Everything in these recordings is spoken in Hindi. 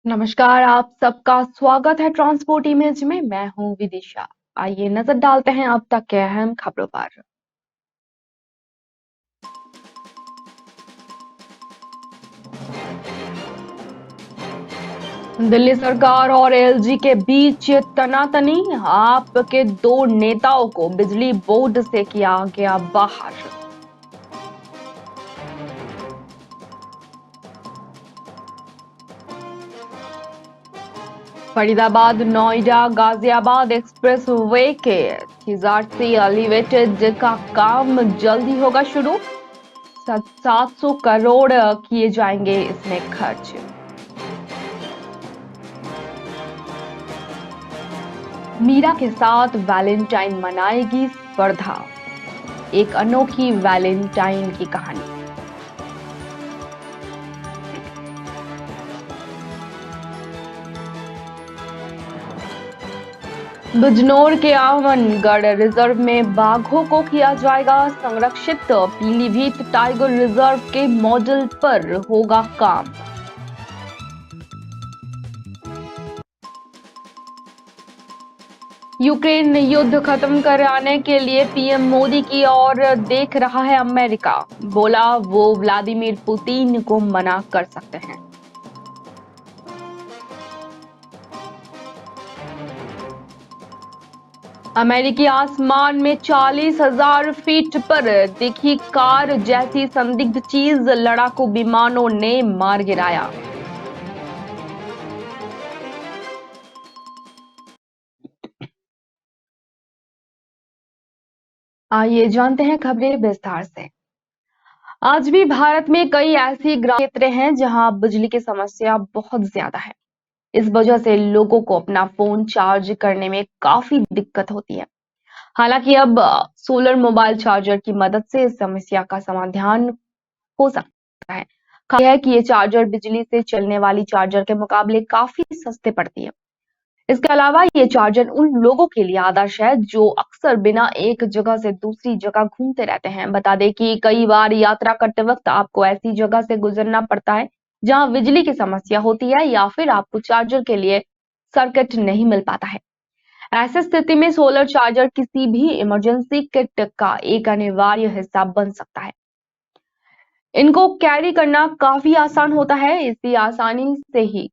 नमस्कार, आप सबका स्वागत है ट्रांसपोर्ट इमेज में। मैं हूं विदिशा। आइए नजर डालते हैं अब तक के अहम खबरों पर। दिल्ली सरकार और एलजी के बीच तनातनी, आपके दो नेताओं को बिजली बोर्ड से किया गया बाहर। फरीदाबाद नोएडा गाजियाबाद एक्सप्रेस वे के TRC एलिवेटेड का काम जल्द ही होगा शुरू। 700 करोड़ किए जाएंगे इसमें खर्च। मीरा के साथ वैलेंटाइन मनाएगी स्पर्धा, एक अनोखी वैलेंटाइन की कहानी। बिजनौर के आमनगढ़ रिजर्व में बाघों को किया जाएगा संरक्षित। पीलीभीत टाइगर रिजर्व के मॉडल पर होगा काम। यूक्रेन युद्ध खत्म कराने के लिए पीएम मोदी की ओर देख रहा है अमेरिका। बोला वो व्लादिमीर पुतिन को मना कर सकते हैं। अमेरिकी आसमान में 40,000 फीट पर दिखी कार जैसी संदिग्ध चीज, लड़ाकू विमानों ने मार गिराया। आइए जानते हैं खबरें विस्तार से। आज भी भारत में कई ऐसी ग्रामीण क्षेत्र हैं जहां बिजली की समस्या बहुत ज्यादा है। इस वजह से लोगों को अपना फोन चार्ज करने में काफी दिक्कत होती है। हालांकि अब सोलर मोबाइल चार्जर की मदद से इस समस्या का समाधान हो सकता है। खास है कि ये चार्जर बिजली से चलने वाली चार्जर के मुकाबले काफी सस्ते पड़ती है। इसके अलावा ये चार्जर उन लोगों के लिए आदर्श है जो अक्सर बिना एक जगह से दूसरी जगह घूमते रहते हैं। बता दें कि कई बार यात्रा करते वक्त आपको ऐसी जगह से गुजरना पड़ता है जहां बिजली की समस्या होती है या फिर आपको चार्जर के लिए सर्किट नहीं मिल पाता है। ऐसी स्थिति में सोलर चार्जर किसी भी इमरजेंसी किट का एक अनिवार्य हिस्सा बन सकता है। इनको कैरी करना काफी आसान होता है, इसी आसानी से ही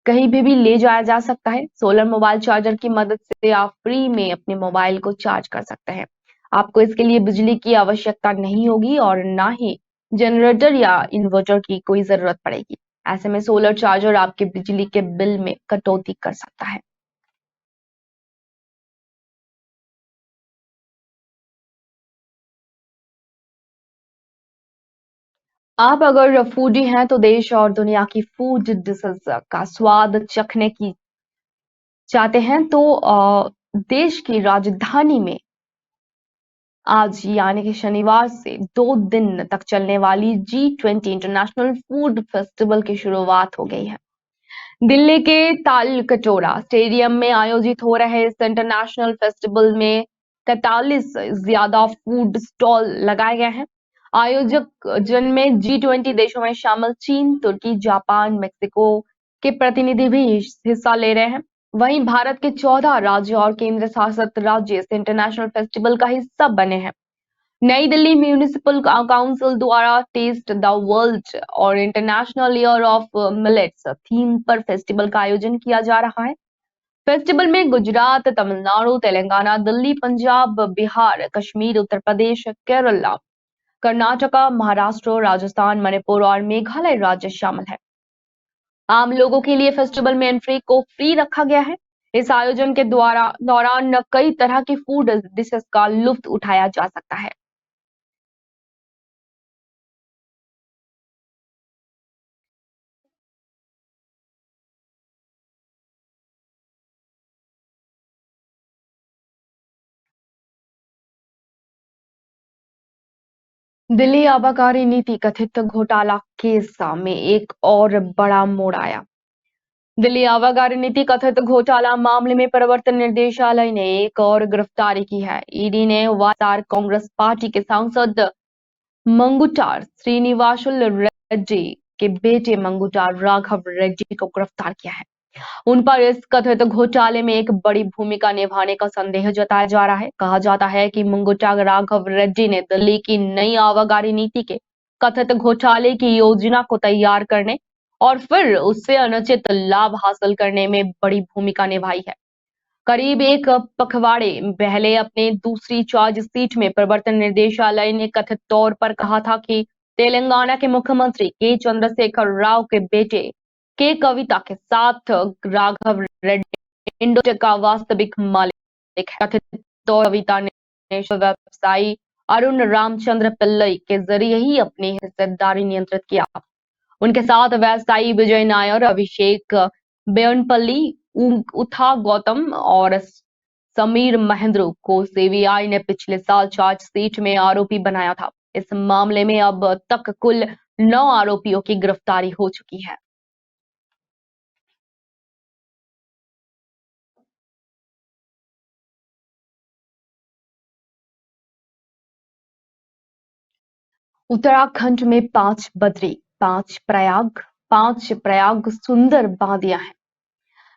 कहीं भी ले जाया जा सकता है। सोलर मोबाइल चार्जर की मदद से आप फ्री में अपने मोबाइल को चार्ज कर सकते हैं। आपको इसके लिए बिजली की आवश्यकता नहीं होगी और ना ही जनरेटर या इन्वर्टर की कोई जरूरत पड़ेगी। ऐसे में सोलर चार्जर आपके बिजली के बिल में कटौती कर सकता है। आप अगर फूडी हैं तो देश और दुनिया की फूड डिशेस का स्वाद चखने की चाहते हैं तो देश की राजधानी में आज यानी कि शनिवार से 2 दिन तक चलने वाली G20 इंटरनेशनल फूड फेस्टिवल की शुरुआत हो गई है। दिल्ली के तालकटोरा स्टेडियम में आयोजित हो रहे इस इंटरनेशनल फेस्टिवल में 43 ज्यादा फूड स्टॉल लगाए गए हैं। आयोजक जिनमें G20 देशों में शामिल चीन, तुर्की, जापान, मेक्सिको के प्रतिनिधि भी हिस्सा ले रहे हैं। वहीं भारत के 14 राज्य और केंद्र शासित राज्य इस इंटरनेशनल फेस्टिवल का हिस्सा बने हैं। नई दिल्ली म्यूनिसिपल काउंसिल द्वारा टेस्ट द वर्ल्ड और international year of millets theme पर फेस्टिवल का आयोजन किया जा रहा है। फेस्टिवल में गुजरात, तमिलनाडु, तेलंगाना, दिल्ली, पंजाब, बिहार, कश्मीर, उत्तर प्रदेश, केरला, कर्नाटका, महाराष्ट्र, राजस्थान, मणिपुर और मेघालय राज्य शामिल है। आम लोगों के लिए फेस्टिवल में एंट्री को फ्री रखा गया है। इस आयोजन के द्वारा दौरान कई तरह की फूड डिशेस का लुत्फ उठाया जा सकता है। दिल्ली आबकारी नीति कथित घोटाला केस में एक और बड़ा मोड़ आया। दिल्ली आबकारी नीति कथित घोटाला मामले में प्रवर्तन निदेशालय ने एक और गिरफ्तारी की है। ईडी ने वाईएसआर कांग्रेस पार्टी के सांसद मंगुटार श्रीनिवासुलु रेड्डी के बेटे मंगुटार राघव रेड्डी को गिरफ्तार किया है। उन पर इस कथित घोटाले में एक बड़ी भूमिका निभाने का संदेह जताया जा रहा है। कहा जाता है कि मंगुटार राघव रेड्डी ने दिल्ली की नई आबकारी नीति के कथित घोटाले की योजना को तैयार करने और फिर उससे अनुचित लाभ हासिल करने में बड़ी भूमिका निभाई है। करीब एक पखवाड़े पहले अपने दूसरी चार्जशीट में प्रवर्तन निर्देशालय ने कथित तौर पर कहा था कि तेलंगाना के मुख्यमंत्री के चंद्रशेखर राव के बेटे के कविता के साथ राघव रेड्डी इंडोटेक का वास्तविक मालिक है। कथित तौर पर कविता ने व्यवसायी अरुण रामचंद्र पिल्लई के जरिए ही अपनी हिस्सेदारी नियंत्रित किया। उनके साथ व्यवसायी विजय नायर, अभिषेक बेयनपल्ली, उथा गौतम और समीर महेंद्र को सीबीआई ने पिछले साल चार्जशीट में आरोपी बनाया था। इस मामले में अब तक कुल 9 आरोपियों की गिरफ्तारी हो चुकी है। उत्तराखंड में 5 बद्री, 5 प्रयाग सुंदर वादियां हैं,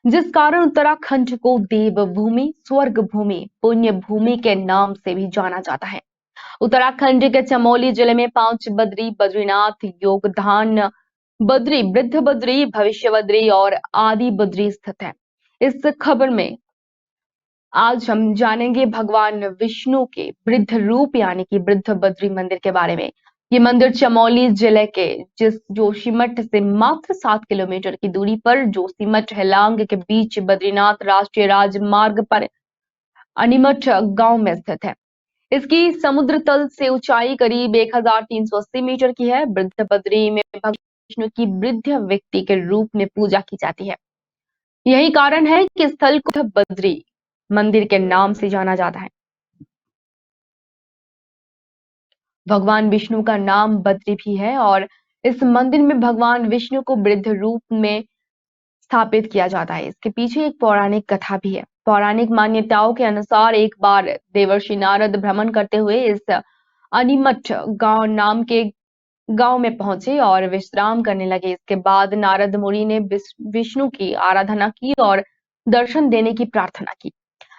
जिस कारण उत्तराखंड को देवभूमि, स्वर्ग भूमि, पुण्य भूमि के नाम से भी जाना जाता है। उत्तराखंड के चमोली जिले में 5 बद्री, बद्रीनाथ, योगधान बद्री, वृद्ध बद्री, भविष्य बद्री और आदि बद्री स्थित है। इस खबर में आज हम जानेंगे भगवान विष्णु के वृद्ध रूप यानी कि वृद्ध बद्री मंदिर के बारे में। ये मंदिर चमोली जिले के जोशीमठ से मात्र 7 किलोमीटर की दूरी पर जोशीमठ हेलांग के बीच बद्रीनाथ राष्ट्रीय राजमार्ग पर अनीमठ गांव में स्थित है। इसकी समुद्र तल से ऊंचाई करीब 1380 मीटर की है। वृद्ध बद्री में भगवान विष्णु की वृद्ध व्यक्ति के रूप में पूजा की जाती है। यही कारण है कि स्थल को बद्री मंदिर के नाम से जाना जाता है। भगवान विष्णु का नाम बद्री भी है और इस मंदिर में भगवान विष्णु को वृद्ध रूप में स्थापित किया जाता है। इसके पीछे एक पौराणिक कथा भी है। पौराणिक मान्यताओं के अनुसार एक बार देवर्षि नारद भ्रमण करते हुए इस अनीमठ गांव नाम के गांव में पहुंचे और विश्राम करने लगे। इसके बाद नारद मुनि ने विष्णु की आराधना की और दर्शन देने की प्रार्थना की।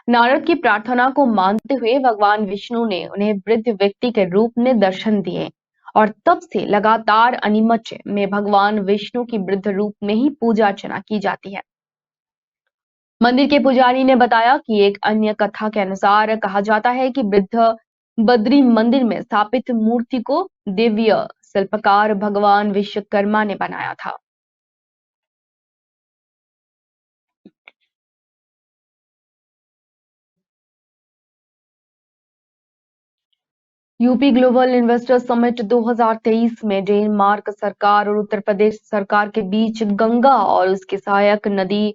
नारद की प्रार्थना को मानते हुए भगवान विष्णु ने उन्हें वृद्ध व्यक्ति के रूप में दर्शन दिए और तब से लगातार अनीमठ में भगवान विष्णु की वृद्ध रूप में ही पूजा अर्चना की जाती है। मंदिर के पुजारी ने बताया कि एक अन्य कथा के अनुसार कहा जाता है कि वृद्ध बद्री मंदिर में स्थापित मूर्ति को दिव्य शिल्पकार भगवान विश्वकर्मा ने बनाया था। यूपी ग्लोबल इन्वेस्टर समिट 2023 में डेनमार्क सरकार और उत्तर प्रदेश सरकार के बीच गंगा और उसकी सहायक नदी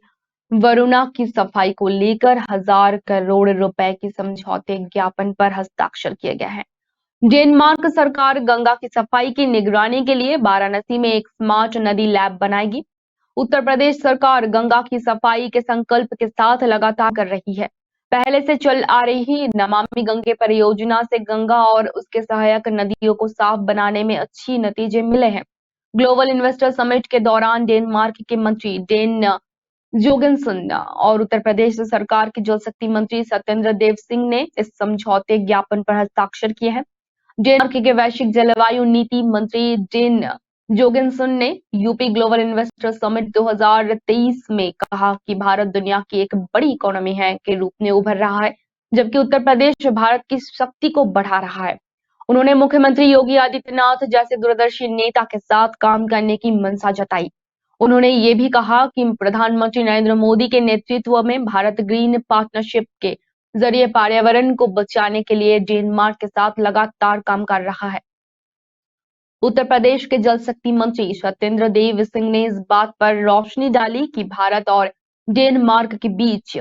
वरुणा की सफाई को लेकर 1000 करोड़ रुपए की समझौते ज्ञापन पर हस्ताक्षर किए गए हैं। डेनमार्क सरकार गंगा की सफाई की निगरानी के लिए वाराणसी में एक स्मार्ट नदी लैब बनाएगी। उत्तर प्रदेश सरकार गंगा की सफाई के संकल्प के साथ लगातार कर रही है। पहले से चल आ रही नमामि गंगे परियोजना से गंगा और उसके सहायक नदियों को साफ बनाने में अच्छी नतीजे मिले हैं। ग्लोबल इन्वेस्टर समिट के दौरान डेनमार्क के मंत्री डेन जोगेनसन और उत्तर प्रदेश सरकार के जल शक्ति मंत्री सत्येंद्र देव सिंह ने इस समझौते ज्ञापन पर हस्ताक्षर किए हैं। डेनमार्क के वैश्विक जलवायु नीति मंत्री डेन जोगेनसन ने यूपी ग्लोबल इन्वेस्टर समिट 2023 में कहा कि भारत दुनिया की एक बड़ी इकोनॉमी है के रूप में उभर रहा है, जबकि उत्तर प्रदेश भारत की शक्ति को बढ़ा रहा है। उन्होंने मुख्यमंत्री योगी आदित्यनाथ जैसे दूरदर्शी नेता के साथ काम करने की मंशा जताई। उन्होंने ये भी कहा कि प्रधानमंत्री नरेंद्र मोदी के नेतृत्व में भारत ग्रीन पार्टनरशिप के जरिए पर्यावरण को बचाने के लिए डेनमार्क के साथ लगातार काम कर रहा है। उत्तर प्रदेश के जल शक्ति मंत्री सत्येंद्र देव सिंह ने इस बात पर रोशनी डाली कि भारत और डेनमार्क के बीच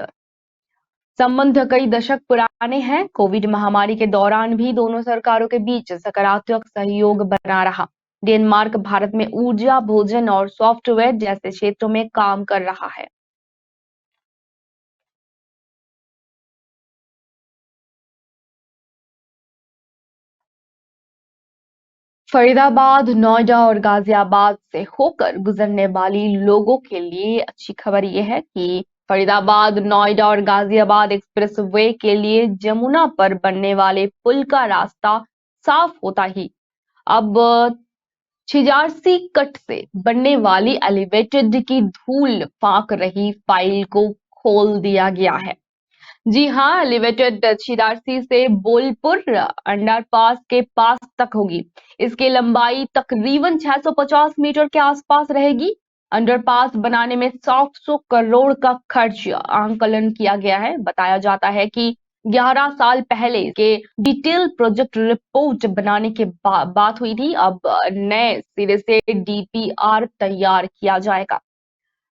संबंध कई दशक पुराने हैं। कोविड महामारी के दौरान भी दोनों सरकारों के बीच सकारात्मक सहयोग बना रहा। डेनमार्क भारत में ऊर्जा, भोजन और सॉफ्टवेयर जैसे क्षेत्रों में काम कर रहा है। फरीदाबाद, नोएडा और गाजियाबाद से होकर गुजरने वाली लोगों के लिए अच्छी खबर यह है कि फरीदाबाद, नोएडा और गाजियाबाद एक्सप्रेसवे के लिए जमुना पर बनने वाले पुल का रास्ता साफ होता ही अब छिजारसी कट से बनने वाली एलिवेटेड की धूल फांक रही फाइल को खोल दिया गया है। जी हाँ, एलिवेटेड छिदारसी से बोलपुर अंडरपास के पास तक होगी। इसकी लंबाई तकरीबन 650 मीटर के आसपास रहेगी। अंडरपास बनाने में 700 करोड़ का खर्च आंकलन किया गया है। बताया जाता है कि 11 साल पहले के डिटेल प्रोजेक्ट रिपोर्ट बनाने के बात हुई थी। अब नए सिरे से डीपीआर तैयार किया जाएगा।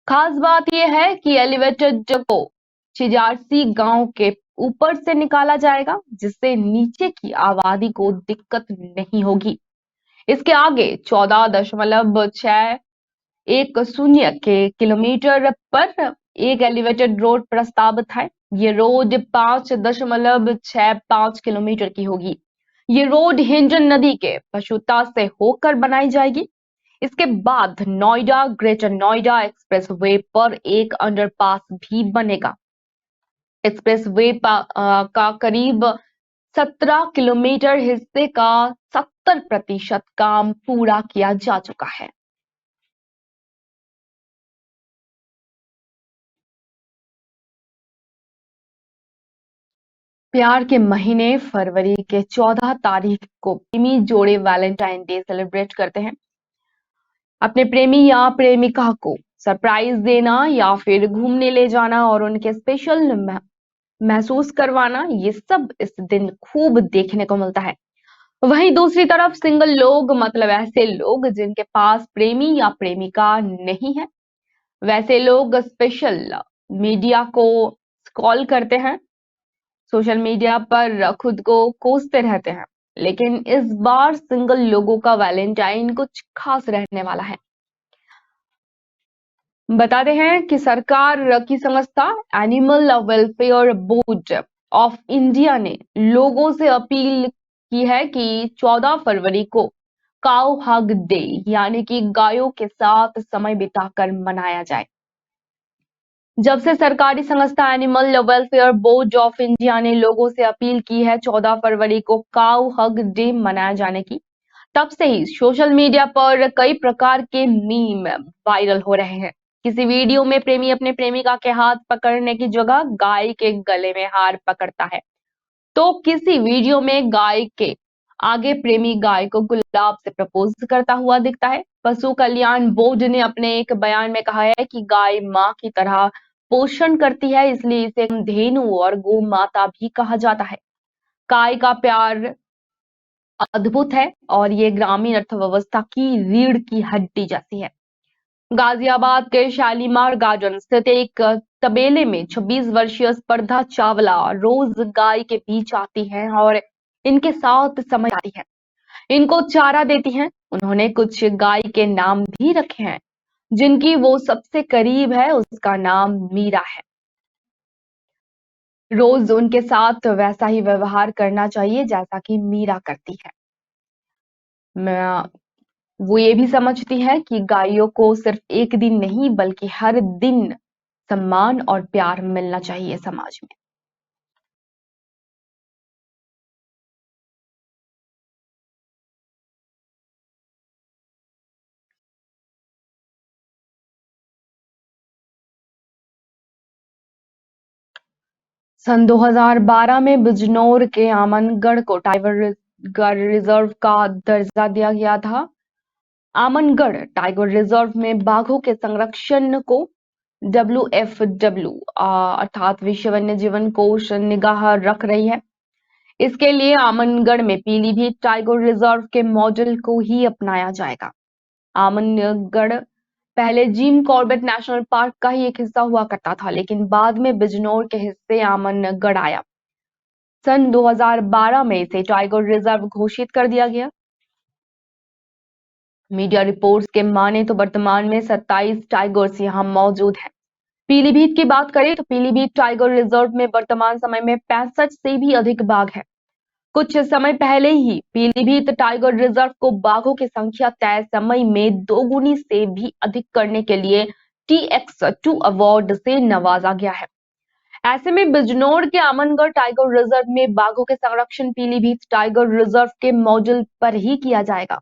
खास बात यह है कि एलिवेटेड को छिजारसी गांव के ऊपर से निकाला जाएगा, जिससे नीचे की आबादी को दिक्कत नहीं होगी। इसके आगे 14.610 के किलोमीटर पर एक एलिवेटेड रोड प्रस्तावित है। ये रोड 5.65 किलोमीटर की होगी। ये रोड हिंडन नदी के पशुता से होकर बनाई जाएगी। इसके बाद नोएडा ग्रेटर नोएडा एक्सप्रेसवे पर एक अंडरपास भी बनेगा। एक्सप्रेसवे का करीब 17 किलोमीटर हिस्से का 70% काम पूरा किया जा चुका है। प्यार के महीने फरवरी के 14 तारीख को प्रेमी जोड़े वैलेंटाइन डे सेलिब्रेट करते हैं। अपने प्रेमी या प्रेमिका को सरप्राइज देना या फिर घूमने ले जाना और उनके स्पेशल महसूस करवाना, ये सब इस दिन खूब देखने को मिलता है। वहीं दूसरी तरफ सिंगल लोग, मतलब ऐसे लोग जिनके पास प्रेमी या प्रेमिका नहीं है, वैसे लोग स्पेशल मीडिया को स्क्रॉल करते हैं, सोशल मीडिया पर खुद को कोसते रहते हैं। लेकिन इस बार सिंगल लोगों का वैलेंटाइन कुछ खास रहने वाला है। बताते हैं कि सरकार की संस्था animal welfare board of India ने लोगों से अपील की है कि 14 फरवरी को काउ हग डे यानी कि गायों के साथ समय बिताकर मनाया जाए। जब से सरकारी संस्था animal welfare board of India ने लोगों से अपील की है 14 फरवरी को काउ हग डे मनाया जाने की, तब से ही सोशल मीडिया पर कई प्रकार के मीम वायरल हो रहे हैं। किसी वीडियो में प्रेमी अपने प्रेमिका के हाथ पकड़ने की जगह गाय के गले में हार पकड़ता है, तो किसी वीडियो में गाय के आगे प्रेमी गाय को गुलाब से प्रपोज करता हुआ दिखता है। पशु कल्याण बोर्ड ने अपने एक बयान में कहा है कि गाय मां की तरह पोषण करती है, इसलिए इसे धेनु और गौ माता भी कहा जाता है। गाय का प्यार अद्भुत है और ये ग्रामीण अर्थव्यवस्था की रीढ़ की हड्डी जैसी है। गाजियाबाद के शालीमार गार्डन स्थित एक तबेले में 26 वर्षीय स्पर्धा चावला रोज गाय के बीच आती हैं और इनके साथ समय आती है, इनको चारा देती हैं। उन्होंने कुछ गाय के नाम भी रखे हैं। जिनकी वो सबसे करीब है उसका नाम मीरा है। रोज उनके साथ वैसा ही व्यवहार करना चाहिए जैसा कि मीरा करती है। वो ये भी समझती है कि गायों को सिर्फ एक दिन नहीं बल्कि हर दिन सम्मान और प्यार मिलना चाहिए समाज में। सन 2012 में बिजनौर के आमनगढ़ को टाइगर रिजर्व का दर्जा दिया गया था। आमनगढ़ टाइगर रिजर्व में बाघों के संरक्षण को WFW अर्थात विश्व वन्य जीवन कोष निगाह रख रही है। इसके लिए आमनगढ़ में पीलीभीत टाइगर रिजर्व के मॉडल को ही अपनाया जाएगा। आमनगढ़ पहले जिम कॉर्बेट नेशनल पार्क का ही एक हिस्सा हुआ करता था, लेकिन बाद में बिजनौर के हिस्से आमनगढ़ आया। सन 2012 में इसे टाइगर रिजर्व घोषित कर दिया गया। मीडिया रिपोर्ट्स के माने तो वर्तमान में 27 टाइगर्स यहां मौजूद हैं। पीलीभीत की बात करें तो पीलीभीत टाइगर रिजर्व में वर्तमान समय में 65 से भी अधिक बाघ है। कुछ समय पहले ही पीलीभीत टाइगर रिजर्व को बाघों की संख्या तय समय में दोगुनी से भी अधिक करने के लिए TX2 अवार्ड से नवाजा गया है। ऐसे में बिजनौर के आमनगढ़ टाइगर रिजर्व में बाघों के संरक्षण पीलीभीत टाइगर रिजर्व के मॉडल पर ही किया जाएगा।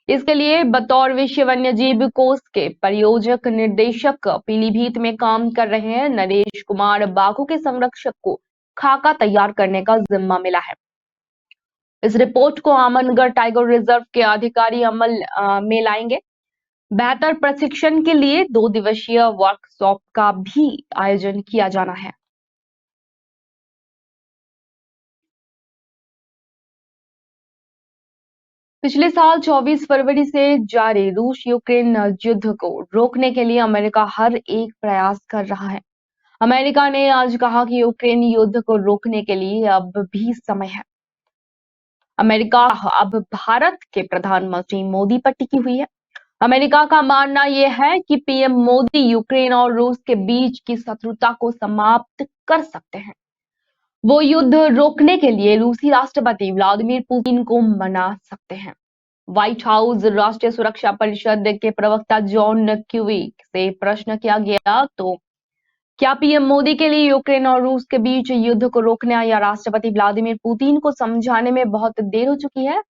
इसके लिए बतौर विश्व वन्यजीव कोष के परियोजक निर्देशक पीलीभीत में काम कर रहे हैं नरेश कुमार बाघों के संरक्षक को खाका तैयार करने का जिम्मा मिला है। इस रिपोर्ट को आमनगढ़ टाइगर रिजर्व के अधिकारी अमल में लाएंगे। बेहतर प्रशिक्षण के लिए 2 दिवसीय वर्कशॉप का भी आयोजन किया जाना है। पिछले साल 24 फरवरी से जारी रूस यूक्रेन युद्ध को रोकने के लिए अमेरिका हर एक प्रयास कर रहा है। अमेरिका ने आज कहा कि यूक्रेन युद्ध को रोकने के लिए अब भी समय है। अमेरिका अब भारत के प्रधानमंत्री मोदी पर टिकी हुई है। अमेरिका का मानना यह है कि पीएम मोदी यूक्रेन और रूस के बीच की शत्रुता को समाप्त कर सकते हैं। वो युद्ध रोकने के लिए रूसी राष्ट्रपति व्लादिमीर पुतिन को मना सकते हैं। व्हाइट हाउस राष्ट्रीय सुरक्षा परिषद के प्रवक्ता जॉन क्यूवी से प्रश्न किया गया तो क्या पीएम मोदी के लिए यूक्रेन और रूस के बीच युद्ध को रोकने या राष्ट्रपति व्लादिमीर पुतिन को समझाने में बहुत देर हो चुकी है?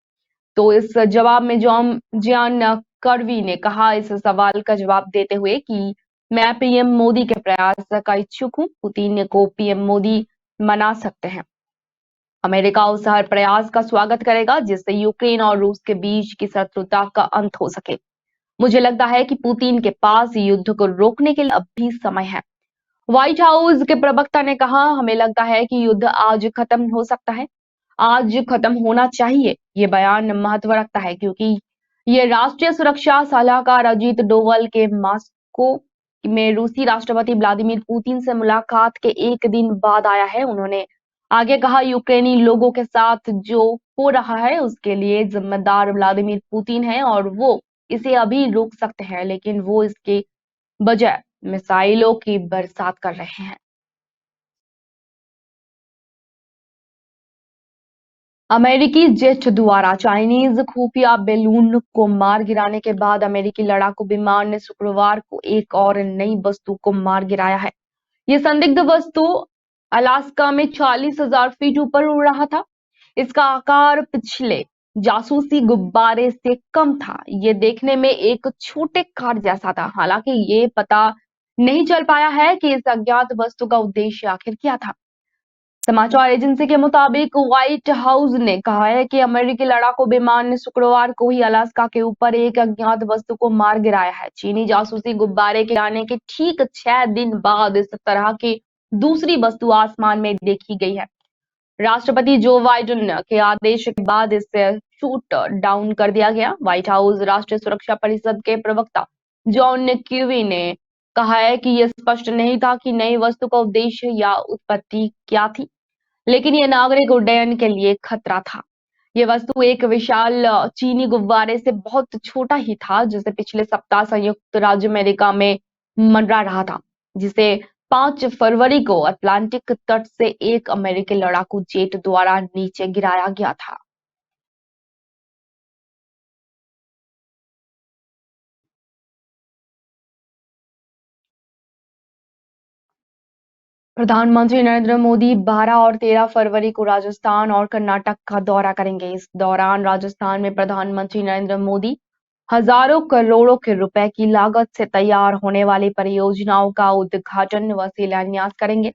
तो इस जवाब में जॉन कर्वी ने कहा इस सवाल का जवाब देते हुए कि मैं पीएम मोदी के प्रयास का इच्छुक हूं। पुतिन को पीएम मोदी मना सकते हैं। अमेरिका उस हर प्रयास का स्वागत करेगा जिससे यूक्रेन और रूस के बीच की शत्रुता का अंत हो सके। मुझे लगता है कि पुतिन के पास युद्ध को रोकने के लिए अब भी समय है। व्हाइट हाउस के प्रवक्ता ने कहा हमें लगता है कि युद्ध आज खत्म हो सकता है, आज खत्म होना चाहिए। ये बयान महत्व रखता है क्योंकि ये राष्ट्रीय सुरक्षा सलाहकार अजीत डोवल के मॉस्को में रूसी राष्ट्रपति व्लादिमीर पुतिन से मुलाकात के एक दिन बाद आया है। उन्होंने आगे कहा यूक्रेनी लोगों के साथ जो हो रहा है उसके लिए जिम्मेदार व्लादिमीर पुतिन है और वो इसे अभी रोक सकते हैं, लेकिन वो इसके बजाय मिसाइलों की बरसात कर रहे हैं। अमेरिकी जेट द्वारा चाइनीज खुफिया बैलून को मार गिराने के बाद अमेरिकी लड़ाकू विमान ने शुक्रवार को एक और नई वस्तु को मार गिराया है। ये संदिग्ध वस्तु अलास्का में 40,000 फीट ऊपर उड़ रहा था। इसका आकार पिछले जासूसी गुब्बारे से कम था। ये देखने में एक छोटे कार जैसा था। हालांकि ये पता नहीं चल पाया है कि इस अज्ञात वस्तु का उद्देश्य आखिर क्या था। समाचार एजेंसी के मुताबिक व्हाइट हाउस ने कहा है कि अमेरिकी लड़ाकू विमान ने शुक्रवार को ही अलास्का के ऊपर एक अज्ञात वस्तु को मार गिराया है। चीनी जासूसी गुब्बारे के आने के ठीक 6 दिन बाद इस तरह की दूसरी वस्तु आसमान में देखी गई है। राष्ट्रपति जो बाइडेन के आदेश के बाद इसे शूट डाउन कर दिया गया। व्हाइट हाउस राष्ट्रीय सुरक्षा परिषद के प्रवक्ता जॉन क्यूवी ने कहा है कि यह स्पष्ट नहीं था कि नई वस्तु का उद्देश्य या उत्पत्ति क्या थी, लेकिन यह नागरिक उड्डयन के लिए खतरा था। यह वस्तु एक विशाल चीनी गुब्बारे से बहुत छोटा ही था जिसे पिछले सप्ताह संयुक्त राज्य अमेरिका में मंडरा रहा था, जिसे 5 फरवरी को अटलांटिक तट से एक अमेरिकी लड़ाकू जेट द्वारा नीचे गिराया गया था। प्रधानमंत्री नरेंद्र मोदी 12 और 13 फरवरी को राजस्थान और कर्नाटक का दौरा करेंगे। इस दौरान राजस्थान में प्रधानमंत्री नरेंद्र मोदी हजारों करोड़ों के रुपए की लागत से तैयार होने वाली परियोजनाओं का उद्घाटन व शिलान्यास करेंगे।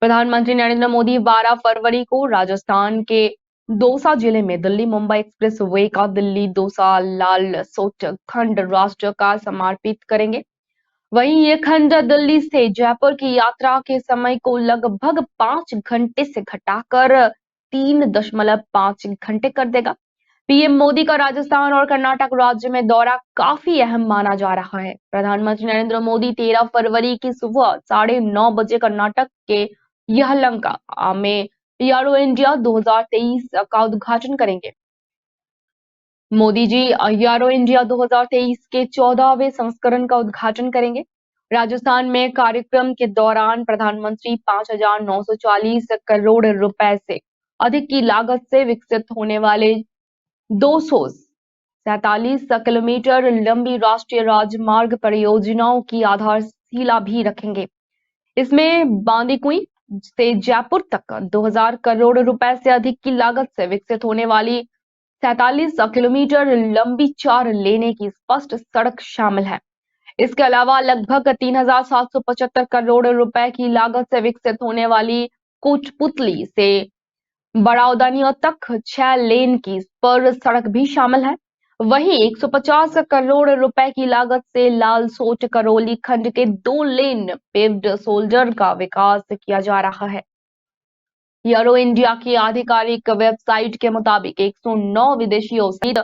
प्रधानमंत्री नरेंद्र मोदी 12 फरवरी को राजस्थान के दौसा जिले में दिल्ली मुंबई एक्सप्रेस वे का दिल्ली दौसा लालसोट खंड राष्ट्र का समर्पित करेंगे। वहीं ये खंड दिल्ली से जयपुर की यात्रा के समय को लगभग 5 घंटे से घटाकर 3.5 घंटे कर देगा। पीएम मोदी का राजस्थान और कर्नाटक राज्य में दौरा काफी अहम माना जा रहा है। प्रधानमंत्री नरेंद्र मोदी 13 फरवरी की सुबह 9:30 बजे कर्नाटक के यलहंका में एरो इंडिया 2023 का उद्घाटन करेंगे। मोदी जी एरो इंडिया 2023 के 14वें संस्करण का उद्घाटन करेंगे। राजस्थान में कार्यक्रम के दौरान प्रधानमंत्री 5,940 करोड़ रुपए से अधिक की लागत से विकसित होने वाले 247 किलोमीटर लंबी राष्ट्रीय राजमार्ग परियोजनाओं की आधारशिला भी रखेंगे। इसमें बांदीकुई से जयपुर तक 2000 करोड़ रुपए से अधिक की लागत से विकसित होने वाली 47 किलोमीटर लंबी 4 लेने की स्पष्ट सड़क शामिल है। इसके अलावा लगभग 3775 करोड़ रुपए की लागत से विकसित होने वाली कोटपुतली से बड़ौदानिया तक 6 लेन की स्पर सड़क भी शामिल है। वहीं 150 करोड़ रुपए की लागत से लालसोट करौली खंड के 2 लेन पेव्ड शोल्डर का विकास किया जा रहा है। एरो इंडिया की आधिकारिक वेबसाइट के मुताबिक 109 विदेशियों सहित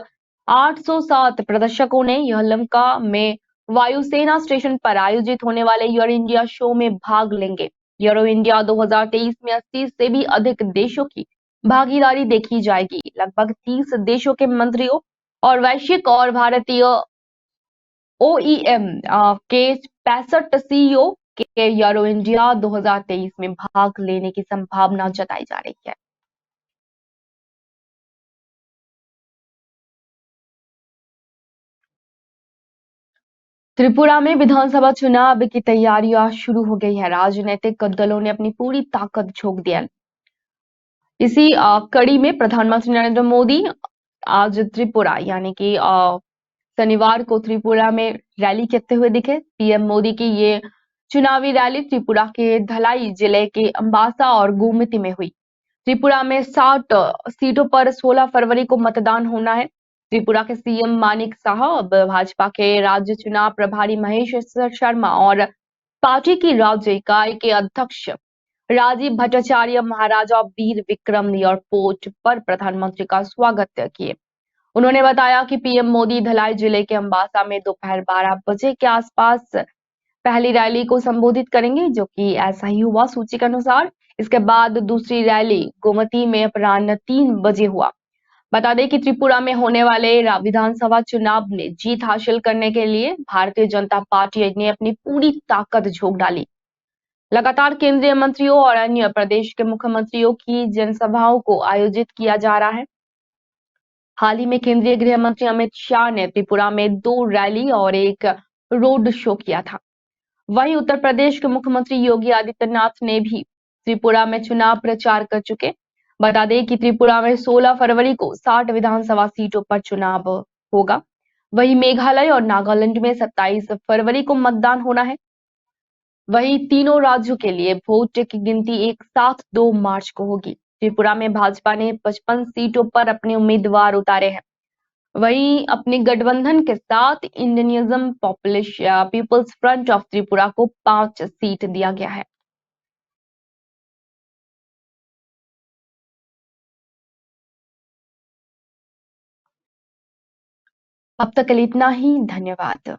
807 प्रदर्शकों ने यह लंका में वायुसेना स्टेशन पर आयोजित होने वाले एयर इंडिया शो में भाग लेंगे। एरो इंडिया 2023 में 80 से भी अधिक देशों की भागीदारी देखी जाएगी। लगभग 30 देशों के मंत्रियों और वैश्विक और भारतीय ओईएम के 65 सीईओ के एरो इंडिया 2023 में भाग लेने की संभावना जताई जा रही है। त्रिपुरा में विधानसभा चुनाव की तैयारियां शुरू हो गई है। राजनीतिक दलों ने अपनी पूरी ताकत झोंक दी है। इसी कड़ी में प्रधानमंत्री नरेंद्र मोदी आज त्रिपुरा यानी कि शनिवार को त्रिपुरा में रैली करते हुए दिखे। पीएम मोदी की ये चुनावी रैली त्रिपुरा के धलाई जिले के अंबासा और गोमती में हुई। त्रिपुरा में 60 सीटों पर 16 फरवरी को मतदान होना है। त्रिपुरा के सीएम मानिक साहब, भाजपा के राज्य चुनाव प्रभारी महेश शर्मा और पार्टी की राज्य इकाई के अध्यक्ष राजीव भट्टाचार्य महाराजा वीर विक्रम एयरपोर्ट पर प्रधानमंत्री का स्वागत किए। उन्होंने बताया कि पीएम मोदी धलाई जिले के अंबासा में दोपहर 12 बजे के आसपास पहली रैली को संबोधित करेंगे, जो कि ऐसा ही हुआ सूची के अनुसार। इसके बाद दूसरी रैली गोमती में अपराह्न 3 बजे हुआ। बता दें कि त्रिपुरा में होने वाले विधानसभा चुनाव में जीत हासिल करने के लिए भारतीय जनता पार्टी ने अपनी पूरी ताकत झोंक डाली। लगातार केंद्रीय मंत्रियों और अन्य प्रदेश के मुख्यमंत्रियों की जनसभाओं को आयोजित किया जा रहा है। हाल ही में केंद्रीय गृह मंत्री अमित शाह ने त्रिपुरा में 2 रैली और एक रोड शो किया था। वहीं उत्तर प्रदेश के मुख्यमंत्री योगी आदित्यनाथ ने भी त्रिपुरा में चुनाव प्रचार कर चुके। बता दें कि त्रिपुरा में 16 फरवरी को 60 विधानसभा सीटों पर चुनाव होगा। वहीं मेघालय और नागालैंड में 27 फरवरी को मतदान होना है। वहीं तीनों राज्यों के लिए वोट की गिनती एक साथ 2 मार्च को होगी। त्रिपुरा में भाजपा ने 55 सीटों पर अपने उम्मीदवार उतारे हैं। वहीं अपने गठबंधन के साथ इंडियनिज्म पीपल्स फ्रंट ऑफ त्रिपुरा को 5 सीट दिया गया है। अब तक के लिए इतना ही। धन्यवाद।